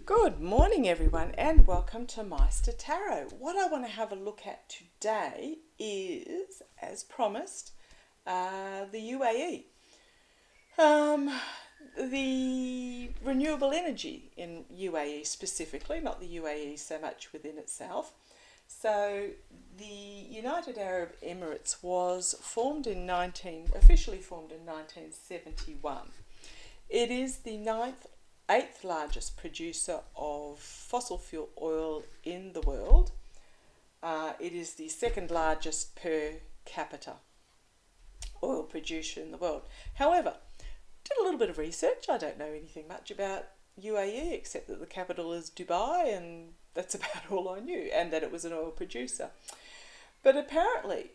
Good morning everyone and welcome to Meister Tarot. What I want to have a look at today is, as promised, the UAE. The renewable energy in UAE specifically, not the UAE so much within itself. So the United Arab Emirates was officially formed in 1971. It is the eighth largest producer of fossil fuel oil in the world. It is the second largest per capita oil producer in the world. However, did a little bit of research. I don't know anything much about UAE except that the capital is Dubai, and that's about all I knew, and that it was an oil producer. But apparently,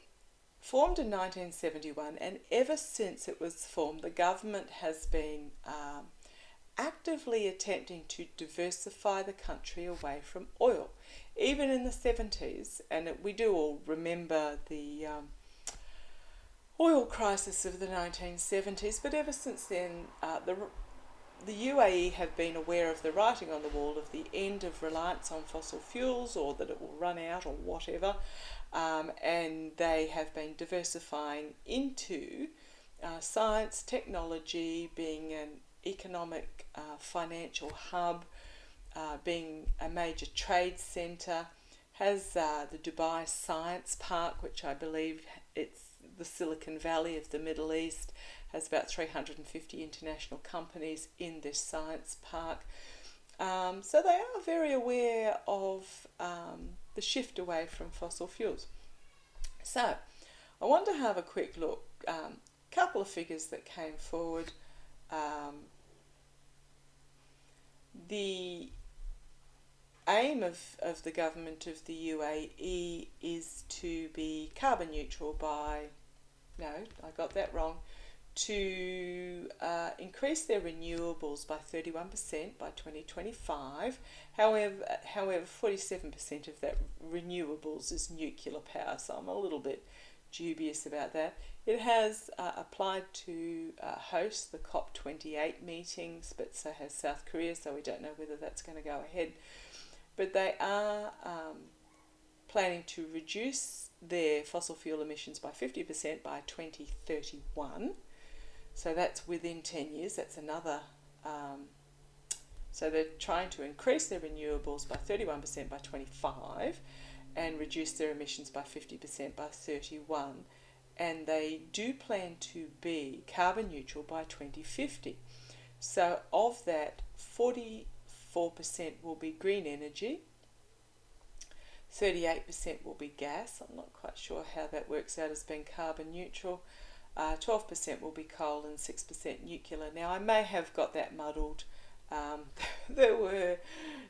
formed in 1971, and ever since it was formed, the government has been actively attempting to diversify the country away from oil. Even in the 70s, and we do all remember the oil crisis of the 1970s, but ever since then the UAE have been aware of the writing on the wall of the end of reliance on fossil fuels, or that it will run out or whatever, and they have been diversifying into science, technology, being an economic financial hub, being a major trade centre, has the Dubai Science Park, which I believe it's the Silicon Valley of the Middle East, has about 350 international companies in this science park. So they are very aware of the shift away from fossil fuels. So I want to have a quick look. Couple of figures that came forward. The aim of the government of the UAE is to be carbon neutral by, no, I got that wrong, to increase their renewables by 31% by 2025. However, 47% of that renewables is nuclear power, so I'm a little bit dubious about that. It has applied to host the COP28 meetings, but so has South Korea, so we don't know whether that's going to go ahead. But they are planning to reduce their fossil fuel emissions by 50% by 2031. So that's within 10 years. That's another... so they're trying to increase their renewables by 31% by 25 and reduce their emissions by 50% by 31. And they do plan to be carbon neutral by 2050. So of that, 44% will be green energy, 38% will be gas. I'm not quite sure how that works out as being carbon neutral. 12% will be coal and 6% nuclear. Now I may have got that muddled. There were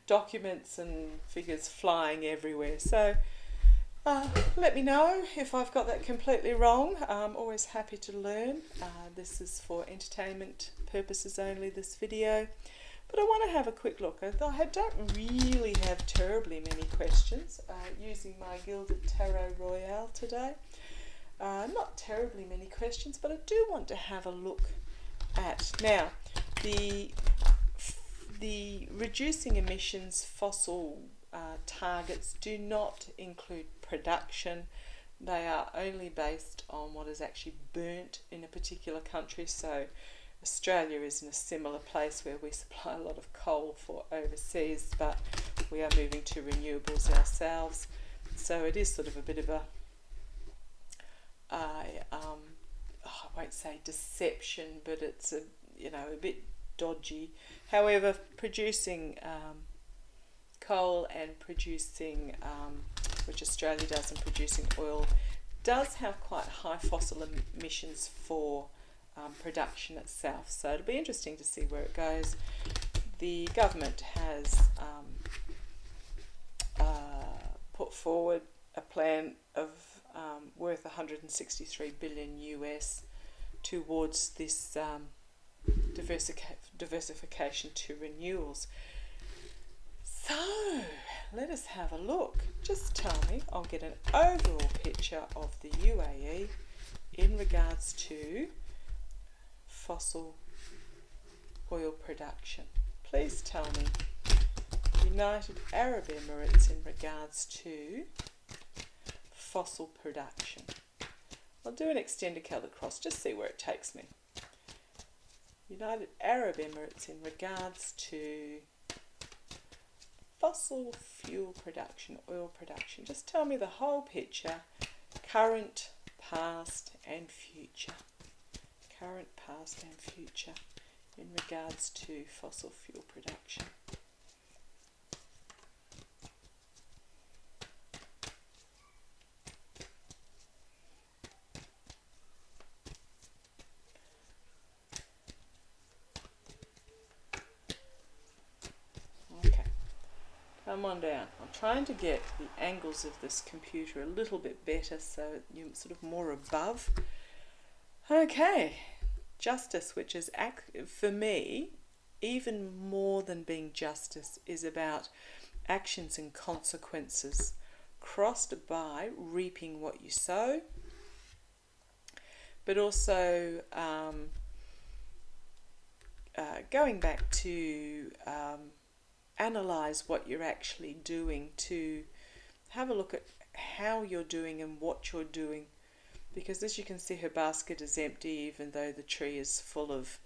documents and figures flying everywhere. So let me know if I've got that completely wrong. I'm always happy to learn. This is for entertainment purposes only, this video. But I want to have a quick look. I don't really have terribly many questions using my Gilded Tarot Royale today. Not terribly many questions, but I do want to have a look at, now, the reducing emissions fossil targets do not include production. They are only based on what is actually burnt in a particular country. So Australia is in a similar place where we supply a lot of coal for overseas, but we are moving to renewables ourselves. So it is sort of a bit of I won't say deception, but it's a bit dodgy. However, producing coal and producing, which Australia does, and producing oil does have quite high fossil emissions for production itself. So it'll be interesting to see where it goes. The government has put forward a plan of worth 163 billion US towards this diversification to renewals. So let us have a look. Just tell me, I'll get an overall picture of the UAE in regards to fossil oil production. Please tell me United Arab Emirates in regards to fossil production. I'll do an extended coloured cross, just see where it takes me. United Arab Emirates in regards to fossil fuel production, oil production. Just tell me the whole picture, current, past and future. Current, past and future in regards to fossil fuel production. Come on down. I'm trying to get the angles of this computer a little bit better so you're sort of more above. Okay, justice, which is, for me, even more than being justice, is about actions and consequences crossed by reaping what you sow, but also going back to analyze what you're actually doing, to have a look at how you're doing and what you're doing, because as you can see, her basket is empty even though the tree is full of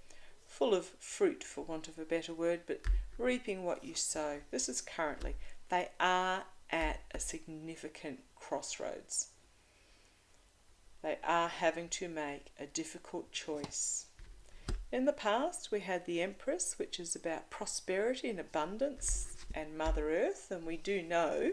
fruit, for want of a better word. But reaping what you sow, this is currently, they are at a significant crossroads. They are having to make a difficult choice. In the past, we had the Empress, which is about prosperity and abundance and Mother Earth, and we do know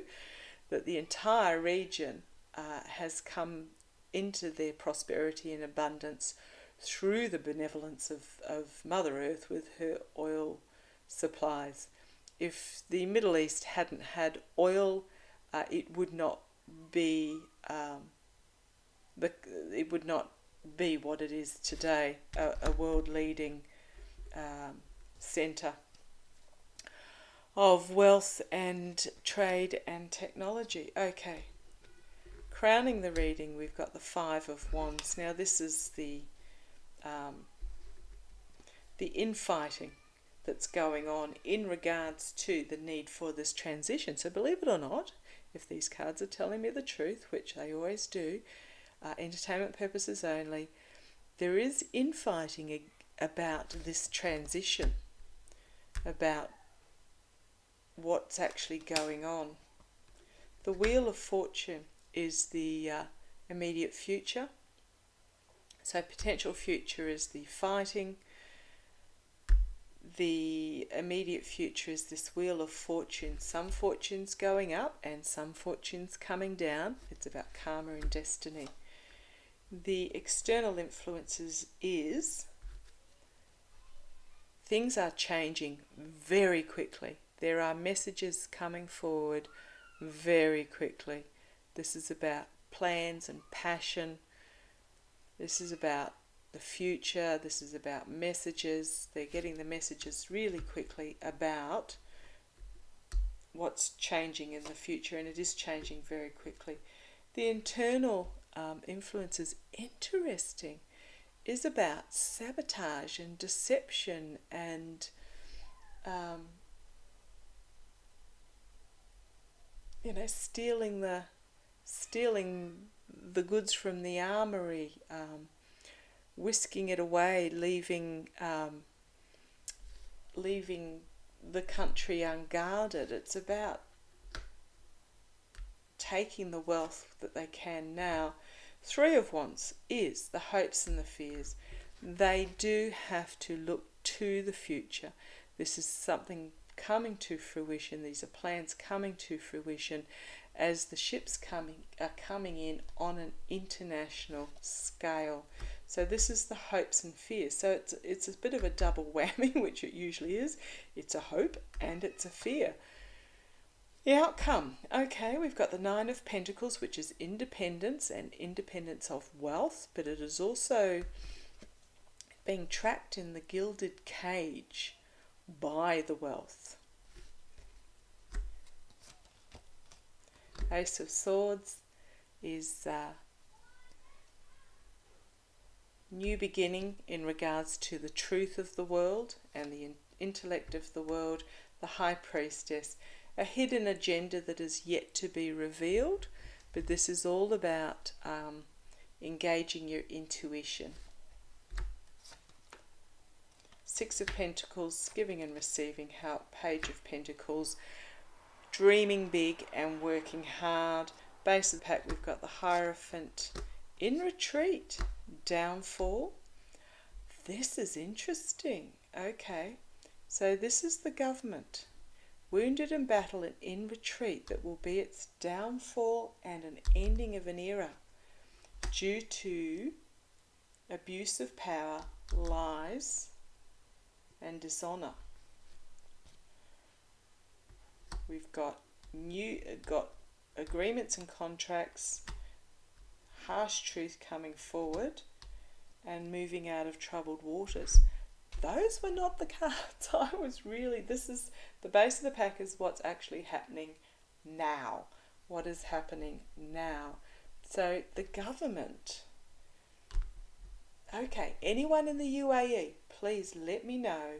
that the entire region has come into their prosperity and abundance through the benevolence of Mother Earth with her oil supplies. If the Middle East hadn't had oil, it would not be what it is today, a world-leading centre of wealth and trade and technology. Okay, crowning the reading, we've got the Five of Wands. Now this is the infighting that's going on in regards to the need for this transition. So believe it or not, if these cards are telling me the truth, which they always do, entertainment purposes only, there is infighting about this transition, about what's actually going on. The Wheel of Fortune is the immediate future. So potential future is the fighting. The immediate future is this Wheel of Fortune. Some fortunes going up and some fortunes coming down. It's about karma and destiny. The external influences is things are changing very quickly. There are messages coming forward very quickly. This is about plans and passion. This is about the future. This is about messages. They're getting the messages really quickly about what's changing in the future, and it is changing very quickly. The internal influences, interesting, is about sabotage and deception and stealing the goods from the armory, whisking it away, leaving the country unguarded. It's about taking the wealth that they can now. Three of Wands is the hopes and the fears. They do have to look to the future. This is something coming to fruition. These are plans coming to fruition as the ships are coming in on an international scale. So this is the hopes and fears. So it's a bit of a double whammy, which it usually is. It's a hope and it's a fear. The outcome. Okay, we've got the Nine of Pentacles, which is independence and independence of wealth, but it is also being trapped in the gilded cage by the wealth. Ace of Swords is new beginning in regards to the truth of the world and the intellect of the world. The High Priestess, a hidden agenda that is yet to be revealed, but this is all about engaging your intuition. Six of Pentacles, giving and receiving help. Page of Pentacles, dreaming big and working hard. Base of the pack, we've got the Hierophant in retreat, downfall. This is interesting. Okay, so this is the government, wounded in battle and in retreat, that will be its downfall and an ending of an era due to abuse of power, lies, and dishonour. We've got agreements and contracts, harsh truth coming forward, and moving out of troubled waters. Those were not the cards I was really... This is the base of the pack, is what's actually happening now. What is happening now? So the government... Okay, anyone in the UAE, please let me know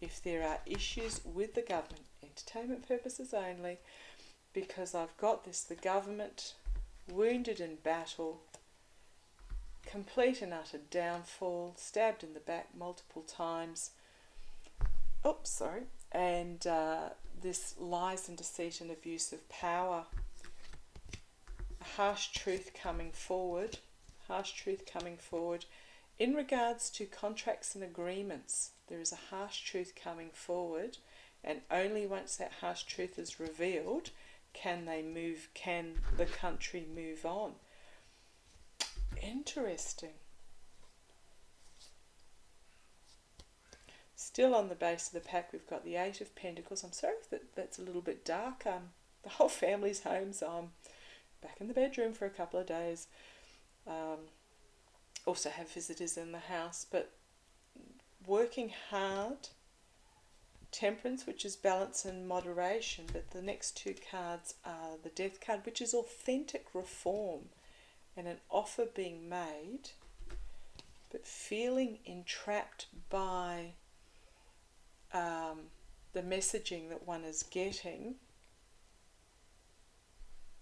if there are issues with the government. Entertainment purposes only, because I've got this, the government, wounded in battle, complete and utter downfall, stabbed in the back multiple times. Oops, sorry. And this lies and deceit and abuse of power. A harsh truth coming forward. Harsh truth coming forward. In regards to contracts and agreements, there is a harsh truth coming forward, and only once that harsh truth is revealed can the country move on. Interesting. Still on the base of the pack, we've got the Eight of Pentacles. I'm sorry if that's a little bit dark. The whole family's home, so I'm back in the bedroom for a couple of days. Also have visitors in the house, but working hard. Temperance, which is balance and moderation, but the next two cards are the Death card, which is authentic reform and an offer being made, but feeling entrapped by the messaging that one is getting.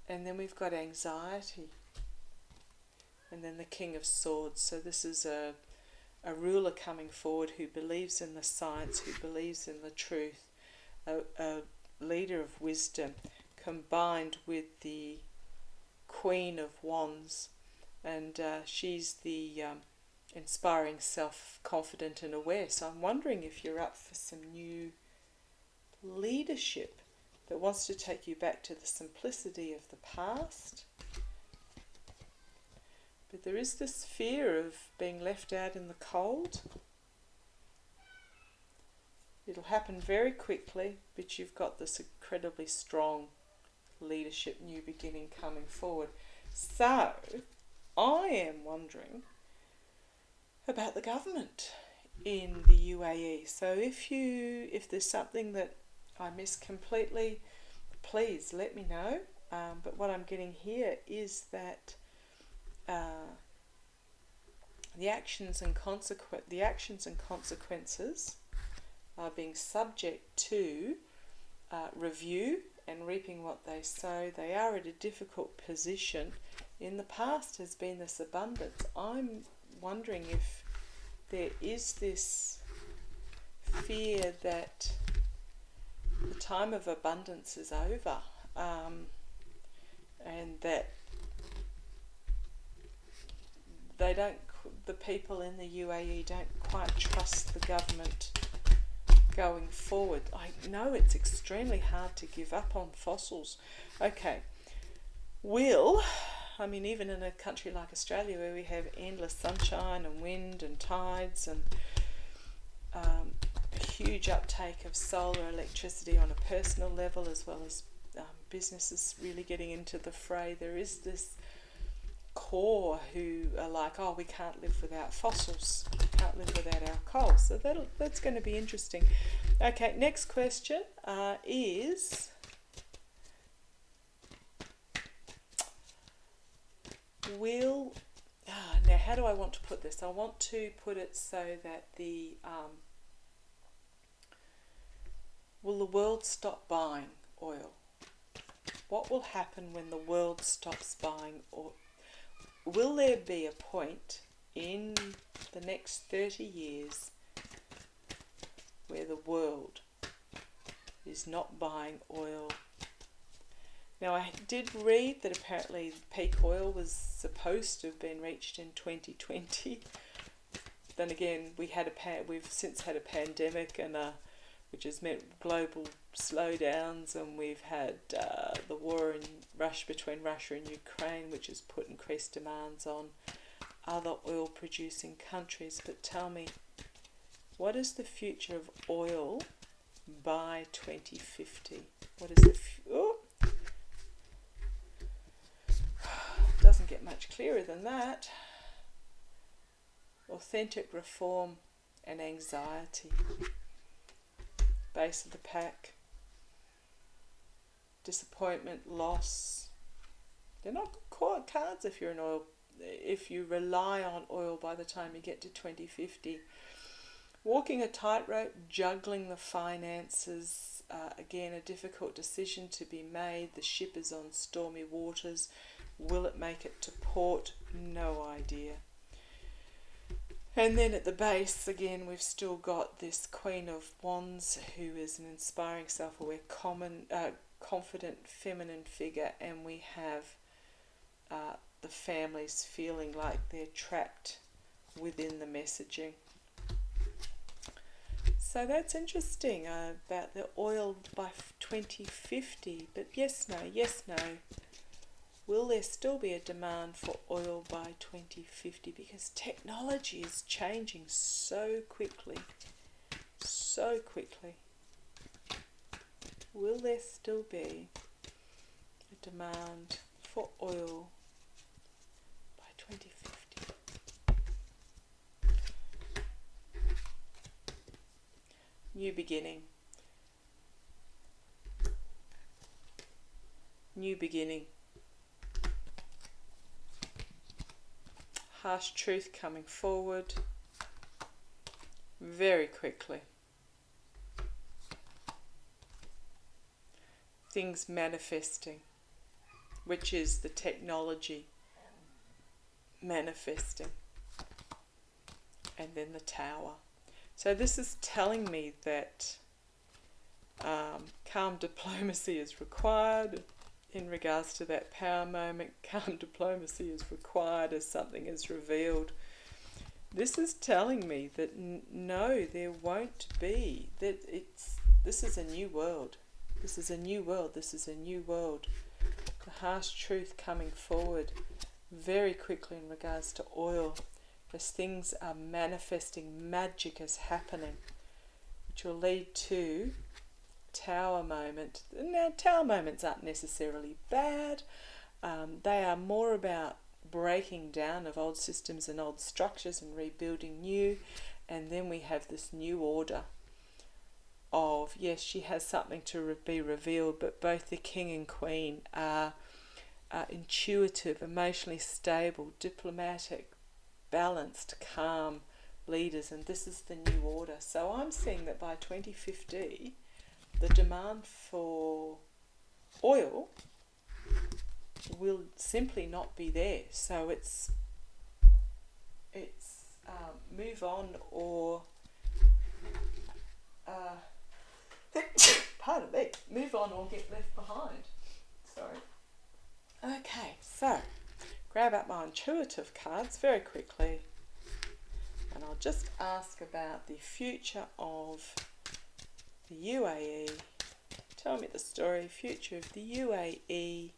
And then we've got anxiety, and then the King of Swords. So this is a ruler coming forward who believes in the science, who believes in the truth, a leader of wisdom, combined with the Queen of Wands, and she's the inspiring, self-confident and aware. So I'm wondering if you're up for some new leadership that wants to take you back to the simplicity of the past. But there is this fear of being left out in the cold. It'll happen very quickly, but you've got this incredibly strong leadership, new beginning coming forward. So, I am wondering about the government in the UAE. So if there's something that I missed completely, please let me know. But what I'm getting here is that the actions and consequences are being subject to review and reaping what they sow. They are at a difficult position. In the past has been this abundance. I'm wondering if there is this fear that the time of abundance is over, and that the people in the UAE don't quite trust the government going forward. I know it's extremely hard to give up on fossils. Okay, even in a country like Australia where we have endless sunshine and wind and tides and a huge uptake of solar electricity on a personal level, as well as businesses really getting into the fray, there is this core who are like, oh, we can't live without fossils, we can't live without our coal. So that's going to be interesting. Okay, next question is, now how do I want to put this? I want to put it so that will the world stop buying? oil? What will happen when the world stops buying oil? Will there be a point in the next 30 years where the world is not buying oil? Now, I did read that apparently peak oil was supposed to have been reached in 2020. Then again, we've since had a pandemic, and which has meant global slowdowns, and we've had the war between Russia and Ukraine, which has put increased demands on other oil-producing countries. But tell me, what is the future of oil by 2050? What is the doesn't get much clearer than that. Authentic reform and anxiety. Base of the pack. Disappointment, loss. They're not good cards if you're if you rely on oil by the time you get to 2050. Walking a tightrope, juggling the finances. Again, a difficult decision to be made. The ship is on stormy waters. Will it make it to port? No idea. And then at the base, again, we've still got this Queen of Wands, who is an inspiring, self-aware, confident, feminine figure, and we have the families feeling like they're trapped within the messaging. So that's interesting about the oil by 2050. But yes, no. Will there still be a demand for oil by 2050? Because technology is changing so quickly. So quickly. Will there still be a demand for oil by 2050? New beginning. New beginning. Harsh truth coming forward very quickly. Things manifesting, which is the technology manifesting. And then the Tower. So this is telling me that calm diplomacy is required. In regards to that power moment, calm diplomacy is required as something is revealed. This is telling me that no, there won't be. This is a new world. This is a new world. This is a new world. The harsh truth coming forward very quickly in regards to oil, as things are manifesting, magic is happening, which will lead to Tower moment. Now, Tower moments aren't necessarily bad. They are more about breaking down of old systems and old structures and rebuilding new. And then we have this new order of, yes, she has something to be revealed, but both the King and Queen are intuitive, emotionally stable, diplomatic, balanced, calm leaders, and this is the new order. So I'm seeing that by 2050, the demand for oil will simply not be there. So it's move on or pardon me, move on or get left behind. Sorry. Okay, so grab up my intuitive cards very quickly, and I'll just ask about the future of the UAE. Tell me the story, future of the UAE.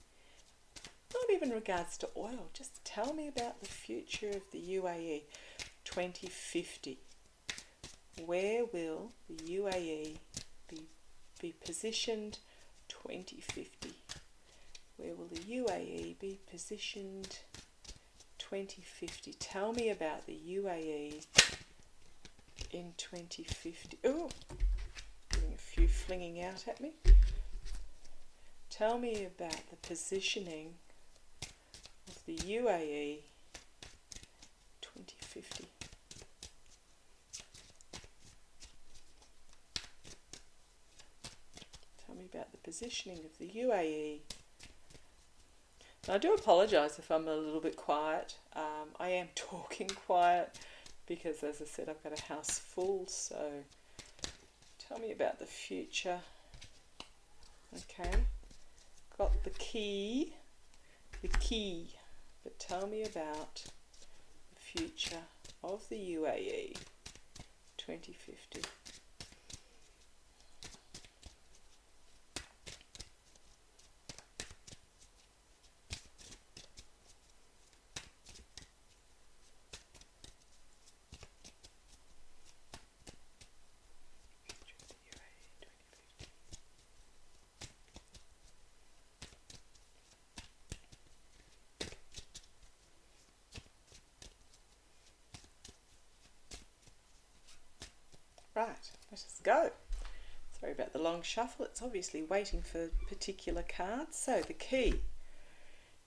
Not even regards to oil, just tell me about the future of the UAE. 2050. Where will the UAE be positioned 2050? Where will the UAE be positioned 2050? Tell me about the UAE in 2050. Oh, getting a few flinging out at me. Tell me about the positioning of the UAE 2050. Tell me about the positioning of the UAE. And I do apologise if I'm a little bit quiet. I am talking quiet because, as I said, I've got a house full. So tell me about the future. Okay, got the key, but tell me about the future of the UAE 2050. Right, let us go. Sorry about the long shuffle. It's obviously waiting for particular cards. So the key.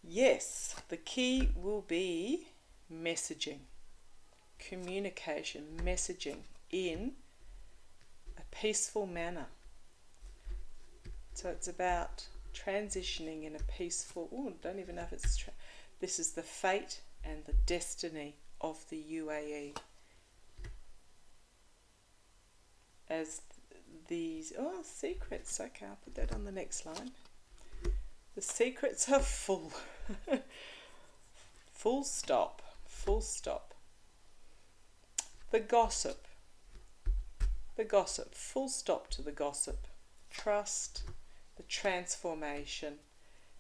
Yes, the key will be messaging, communication, messaging in a peaceful manner. So it's about transitioning in a peaceful... don't even know if it's... This is the fate and the destiny of the UAE. As these... secrets. Okay, I'll put that on the next line. The secrets are full. Full stop. Full stop. The gossip. The gossip. Full stop to the gossip. Trust. The transformation.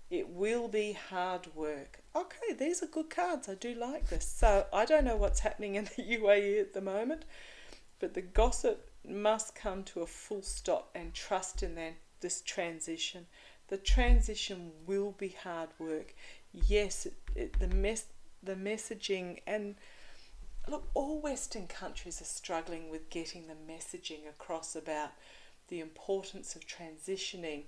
It will be hard work. Okay, these are good cards. I do like this. So I don't know what's happening in the UAE at the moment, but the gossip must come to a full stop, and trust in this transition. The transition will be hard work. Yes, the messaging, and look, all Western countries are struggling with getting the messaging across about the importance of transitioning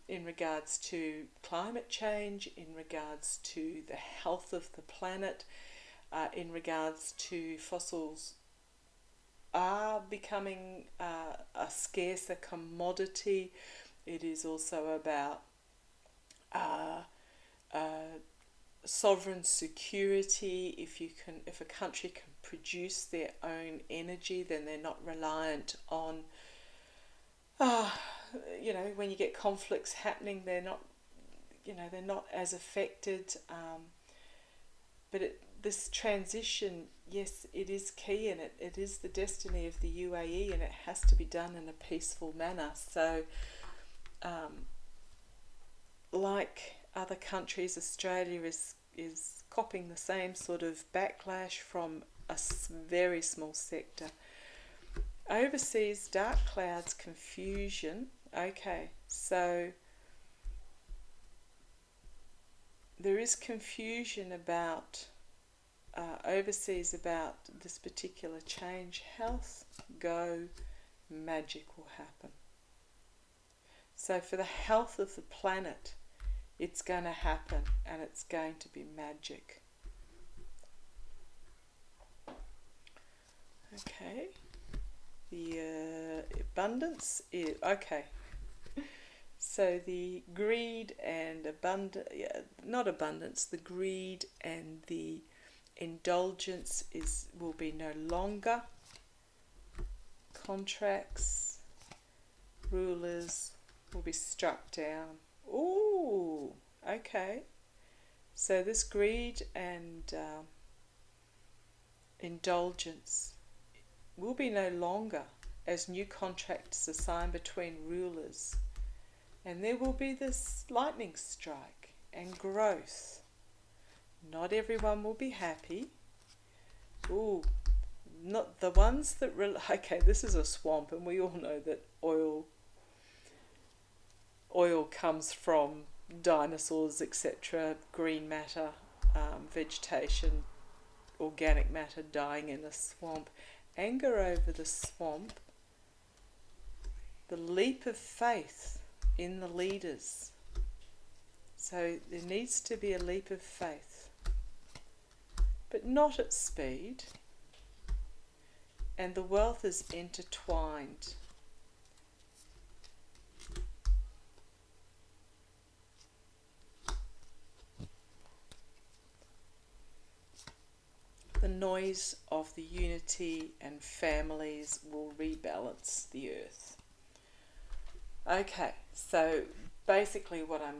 in regards to climate change, in regards to the health of the planet, in regards to fossils are becoming a scarcer commodity. It is also about sovereign security. If a country can produce their own energy, then they're not reliant on when you get conflicts happening, they're not as affected. But this transition, yes, it is key, and it is the destiny of the UAE, and it has to be done in a peaceful manner. So, like other countries, Australia is copping the same sort of backlash from a very small sector. Overseas, dark clouds, confusion. Okay, so there is confusion about overseas about this particular change. Health, go, magic will happen. So for the health of the planet, it's going to happen, and it's going to be magic. Okay. The abundance is... Okay. So the greed and the greed and the indulgence will be no longer. Contracts, rulers will be struck down. Ooh, okay. So this greed and indulgence will be no longer, as new contracts are signed between rulers. And there will be this lightning strike and growth. Not everyone will be happy. Ooh, not the ones that... Okay, this is a swamp, and we all know that oil comes from dinosaurs, etc., green matter, vegetation, organic matter dying in a swamp. Anger over the swamp. The leap of faith in the leaders. So there needs to be a leap of faith, but not at speed. And the wealth is intertwined. noise of the unity and families will rebalance the earth. Okay, so basically what I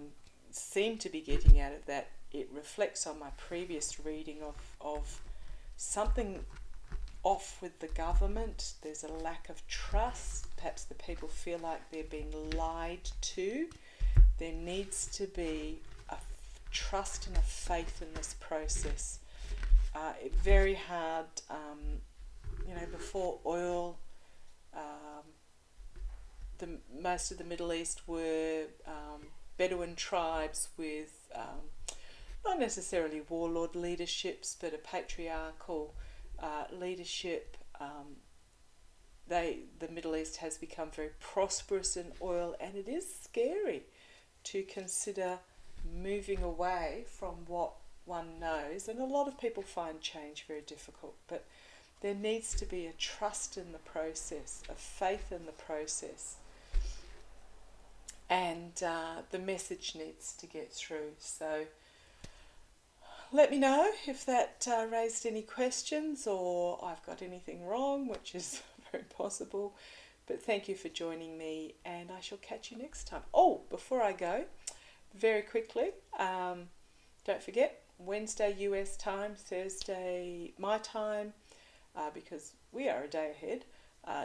seem to be getting out of that, it reflects on my previous reading of something off with the government. There's a lack of trust. Perhaps the people feel like they're being lied to. There needs to be a trust and a faith in this process. It's very hard, before oil, most of the Middle East were Bedouin tribes with not necessarily warlord leaderships, but a patriarchal leadership. The Middle East has become very prosperous in oil, and it is scary to consider moving away from what one knows, and a lot of people find change very difficult, but there needs to be a trust in the process, a faith in the process, and the message needs to get through. So let me know if that raised any questions or I've got anything wrong, which is very possible. But thank you for joining me, and I shall catch you next time. Oh, before I go, very quickly, don't forget, Wednesday US time, Thursday my time, because we are a day ahead,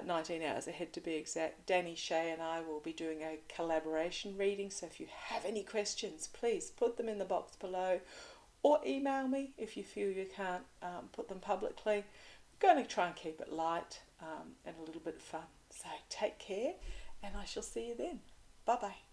19 hours ahead to be exact. Danny Shea and I will be doing a collaboration reading, so if you have any questions, please put them in the box below, or email me if you feel you can't put them publicly. I'm going to try and keep it light and a little bit of fun. So take care, and I shall see you then. Bye-bye.